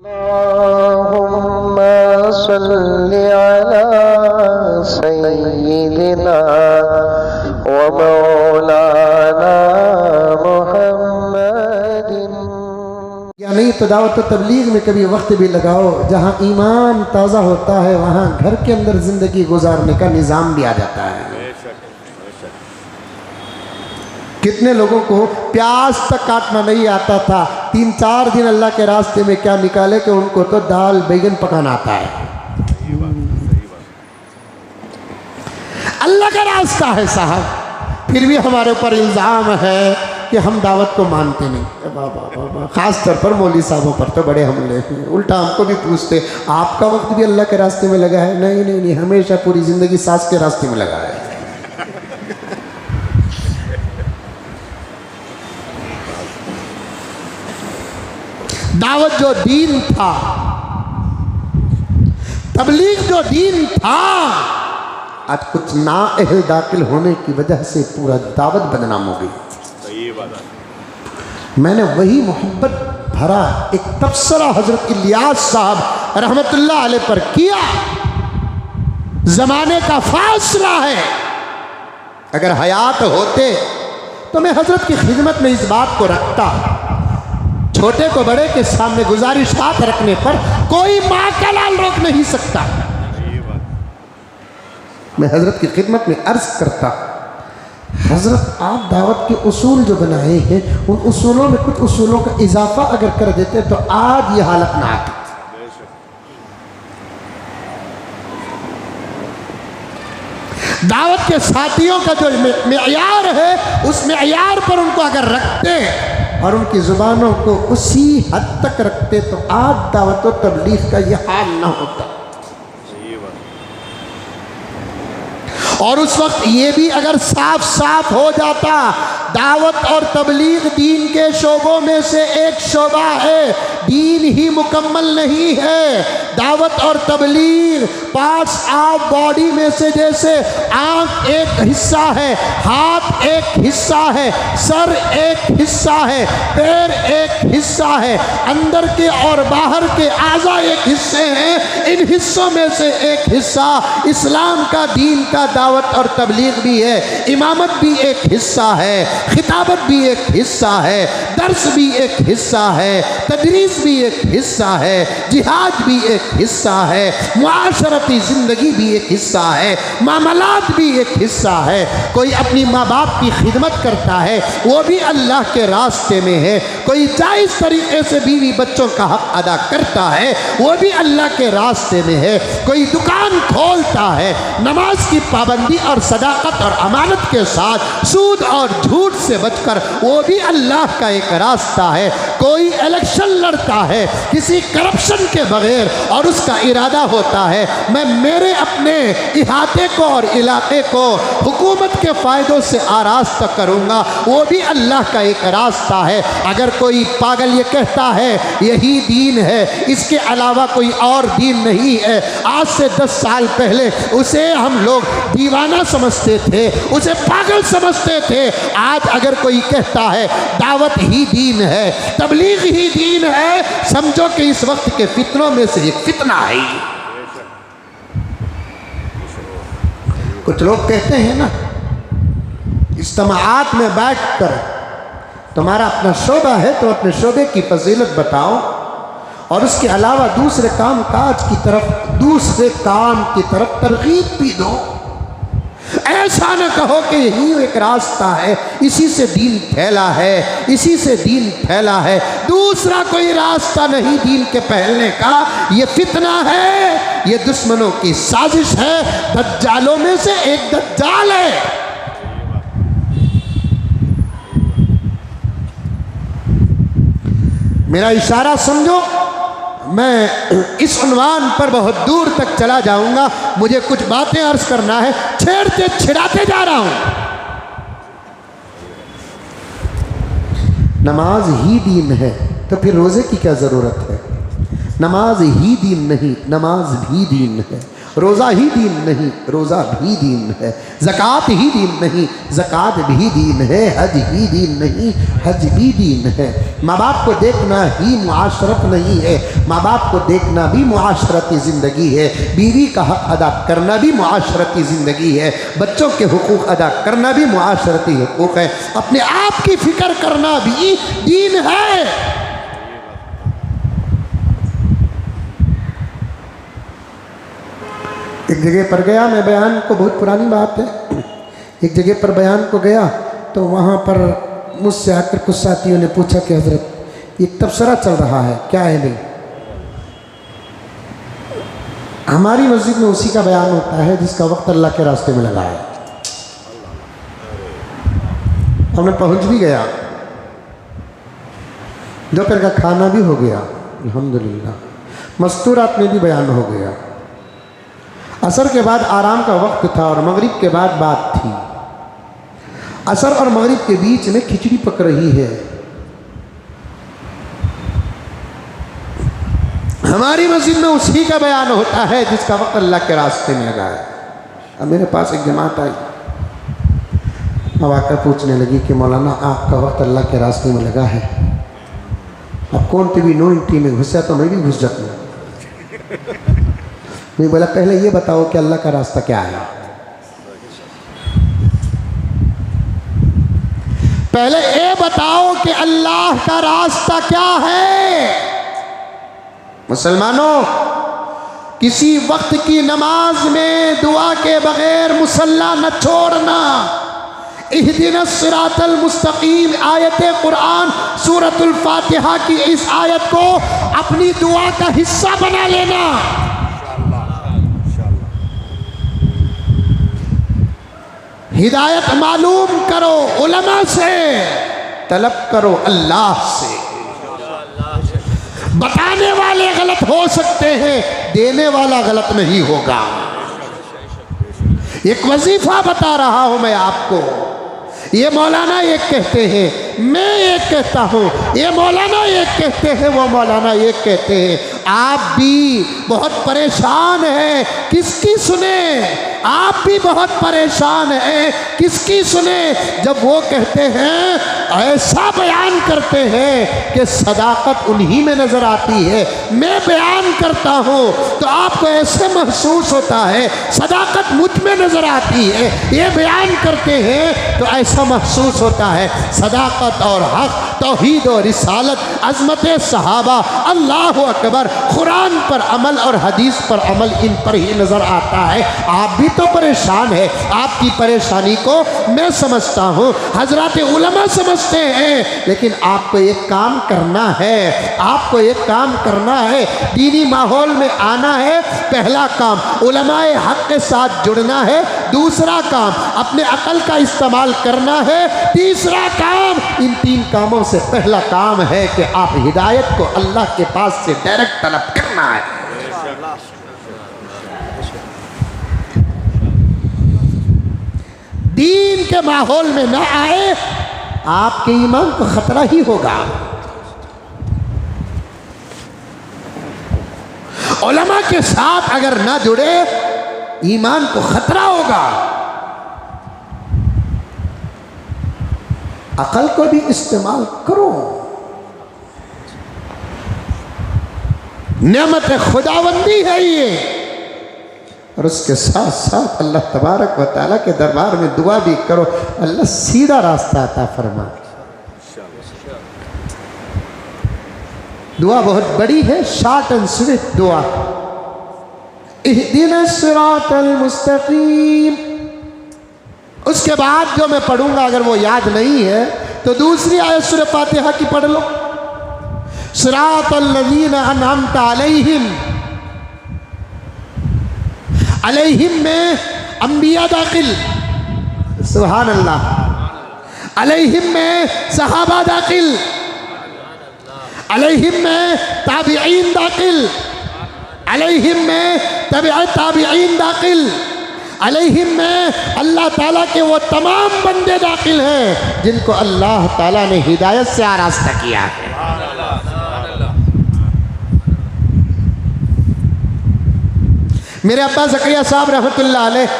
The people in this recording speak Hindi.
अल्लाहुम्मा सल्लि अला सय्यिदिना व मौलाना मुहम्मदिन। या नहीं तो दावत तबलीग में कभी वक्त भी लगाओ, जहाँ ईमान ताज़ा होता है वहाँ घर के अंदर ज़िंदगी गुजारने का निज़ाम भी आ जाता है। कितने लोगों को प्याज तक काटना नहीं आता था, 3-4 दिन अल्लाह के रास्ते में क्या निकाले कि उनको तो दाल बैगन पकाना आता है। अल्लाह का रास्ता है साहब, फिर भी हमारे ऊपर इल्ज़ाम है कि हम दावत को मानते नहीं। ख़ास तौर पर मौलवी साहबों पर तो बड़े हमले हैं। उल्टा हमको भी पूछते, आपका वक्त भी अल्लाह के रास्ते में लगा है? नहीं नहीं नहीं, हमेशा पूरी ज़िंदगी सास के रास्ते में लगा है। दावत जो दीन था, तबलीग जो दीन था, आज कुछ नाअहल दाखिल होने की वजह से पूरा दावत बदनाम हो गई। मैंने वही मोहब्बत भरा एक तबसरा हजरत इलियास साहब रहमतुल्लाह अलैह पर किया। जमाने का फासला है, अगर हयात होते तो मैं हजरत की खिदमत में इस बात को रखता। छोटे को बड़े के सामने गुजारिशात रखने पर कोई माँ का लाल रोक नहीं सकता। मैं हजरत की खिदमत में अर्ज करता, हजरत आप दावत के उसूल जो बनाए हैं उन उसूलों में कुछ उसूलों का इजाफा अगर कर देते तो आज ये हालत ना आती। दावत के साथियों का जो मेयार है उस मेयार पर उनको अगर रखते और उनकी ज़ुबानों को उसी हद तक रखते तो आज दावत और तबलीग का यह हाल ना होता। और उस वक्त ये भी अगर साफ साफ हो जाता, दावत और तबलीग दीन के शोबों में से एक शोबा है, दीन ही मुकम्मल नहीं है। दावत और तबलीग पार्ट्स ऑफ बॉडी में से जैसे आँख एक हिस्सा है, हाथ एक हिस्सा है, सर एक हिस्सा है, पैर एक हिस्सा है, अंदर के और बाहर के आज़ा एक हिस्से हैं। इन हिस्सों में से एक हिस्सा इस्लाम का, दीन का दावत और तबलीग भी है। इमामत भी एक हिस्सा है, खिताबत भी एक हिस्सा है, दर्स भी एक हिस्सा है, तदरीस भी एक हिस्सा है, जिहाद भी एक हिस्सा है, मुआशरती ज़िंदगी भी एक हिस्सा है, मामलात भी एक हिस्सा है। कोई अपनी माँ बाप की खिदमत करता है वो भी अल्लाह के रास्ते में है। कोई जायज़ तरीक़े से बीवी बच्चों का हक़ अदा करता है वो भी अल्लाह के रास्ते में है। कोई दुकान खोलता है नमाज की पाबंदी और सदाकत और अमानत के साथ सूद और झूठ से बचकर, वो भी अल्लाह का एक रास्ता है। कोई इलेक्शन लड़ता है किसी करप्शन के बगैर और उसका इरादा होता है मैं मेरे अपने इहाते को और इलाके को हुकूमत के फ़ायदों से आरास्ता करूँगा, वो भी अल्लाह का एक रास्ता है। अगर कोई पागल ये कहता है यही दीन है, इसके अलावा कोई और दीन नहीं है, आज से 10 साल पहले उसे हम लोग दीवाना समझते थे, उसे पागल समझते थे। आज अगर कोई कहता है दावत ही दीन है, तबलीग ही दीन है, समझो कि इस वक्त के फितनों में से एक फितना है। कुछ लोग कहते हैं ना, इज्तिमाआत में बैठकर तुम्हारा अपना शोबा है तो अपने शोबे की फजीलत बताओ और उसके अलावा दूसरे काम की तरफ तरगीब भी दो। ऐसा न कहो कि यही एक रास्ता है, इसी से दीन फैला है, इसी से दीन फैला है, दूसरा कोई रास्ता नहीं दीन के फैलने का। ये फितना है, ये दुश्मनों की साजिश है, दज्जालों में से एक दज्जाल है। मेरा इशारा समझो, मैं इस उन्वान पर बहुत दूर तक चला जाऊंगा, मुझे कुछ बातें अर्ज करना है, छेड़ते छिड़ाते जा रहा हूं। नमाज ही दीन है तो फिर रोज़े की क्या ज़रूरत है? नमाज ही दीन नहीं, नमाज भी दीन है। रोज़ा ही दीन नहीं, रोज़ा भी दीन है। ज़कात ही दीन नहीं, ज़कात भी दीन है। हज ही दीन नहीं, हज भी दीन है। माँ बाप को देखना ही मुआशरत नहीं है, माँ बाप को देखना भी मुआशरती ज़िंदगी है। बीवी का हक़ अदा करना भी मुआशरती ज़िंदगी है। बच्चों के हुकूक अदा करना भी मुआशरती हुकूक है। अपने आप की फ़िक्र करना भी दीन है। एक जगह पर गया मैं, बयान को, बहुत पुरानी बात है, एक जगह पर बयान को गया तो वहाँ पर मुझसे आकर कुछ साथियों ने पूछा कि हज़रत ये तबसरा चल रहा है, क्या है भाई? हमारी मस्जिद में उसी का बयान होता है जिसका वक्त अल्लाह के रास्ते में लगा है। और मैं पहुँच भी गया, दोपहर का खाना भी हो गया अल्हम्दुलिल्लाह, मस्तूरात में भी बयान हो गया। असर के बाद आराम का वक्त था और मगरिब के बाद बात थी। असर और मगरिब के बीच में खिचड़ी पक रही है। हमारी मस्जिद में उसी का बयान होता है जिसका वक्त अल्लाह के रास्ते में लगा है। अब मेरे पास एक जमात आई, अब आकर पूछने लगी कि मौलाना आपका वक्त अल्लाह के रास्ते में लगा है, अब कौन टीवी नो टी में घुसा तो मैं भी घुस जाता हूँ। मैं बोला पहले ये बताओ कि अल्लाह का रास्ता क्या है, पहले ये बताओ कि अल्लाह का रास्ता क्या है। मुसलमानों, किसी वक्त की नमाज में दुआ के बगैर मुसल्ला न छोड़ना। इहदिनस सिरातल मुस्तकीम आयत कुरान सूरतुल फातिहा की इस आयत को अपनी दुआ का हिस्सा बना लेना। हिदायत मालूम करो, उलमा से तलब करो, अल्लाह से। बताने वाले गलत हो सकते हैं, देने वाला गलत नहीं होगा। एक वजीफा बता रहा हूं मैं आपको, ये मौलाना एक कहते हैं, मैं एक कहता हूँ, ये मौलाना एक कहते हैं, वो मौलाना एक कहते हैं। आप भी बहुत परेशान हैं, किसकी सुने? आप भी बहुत परेशान हैं, किसकी सुने? जब वो कहते हैं, ऐसा बयान करते हैं कि सदाकत उन्हीं में नज़र आती है। मैं बयान करता हूँ तो आपको ऐसे महसूस होता है सदाकत मुझ में नज़र आती है। ये बयान करते हैं तो ऐसा महसूस होता है सदाकत और हक़, तौहीद और रिसालत, अज़मत सहाबा, अल्लाह अकबर, कुरान पर अमल और हदीस पर अमल, इन पर ही नज़र आता है। आप भी तो परेशान है, आपकी परेशानी को मैं समझता हूँ, हजरत उलमा समझते हैं, लेकिन आपको एक काम करना है, आपको एक काम करना है, दीनी माहौल में आना है। पहला काम उलमाए हक़ के साथ जुड़ना है, दूसरा काम अपने अकल का इस्तेमाल करना है, तीसरा काम, इन तीन कामों से पहला काम है कि आप हिदायत को अल्लाह के पास से डायरेक्ट तलब करना है। दीन के माहौल में न आए, आपके ईमान को खतरा ही होगा। उलमा के साथ अगर ना जुड़े, ईमान को खतरा होगा। अकल को भी इस्तेमाल करो। नेमत खुदावंदी है ये, और उसके साथ साथ अल्लाह तबारक व तआला के दरबार में दुआ भी करो, अल्लाह सीधा रास्ता अता फरमा। दुआ बहुत बड़ी है, शॉर्ट एंड स्वीट दुआ, इहदिनस सिरातल मुस्तकीम। उसके बाद जो मैं पढ़ूंगा अगर वो याद नहीं है तो दूसरी आयत सूरह फातिहा की पढ़ लो। सिरातल लज़ीना अनअमता अलैहिम, अलैहिम में अंबिया दाखिल, सुभान अल्लाह, अलैहिम में सहाबा दाखिल, अलैहिम में ताबिईन दाखिल, अलैहिम में तबअ ताबिईन दाखिल, अलैहिम में अल्लाह ताला के वो तमाम बंदे दाखिल हैं जिनको अल्लाह ताला ने हिदायत से आरास्ता किया है। मेरे अब्बा ज़करिया साहब रहमतुल्लाह अलैह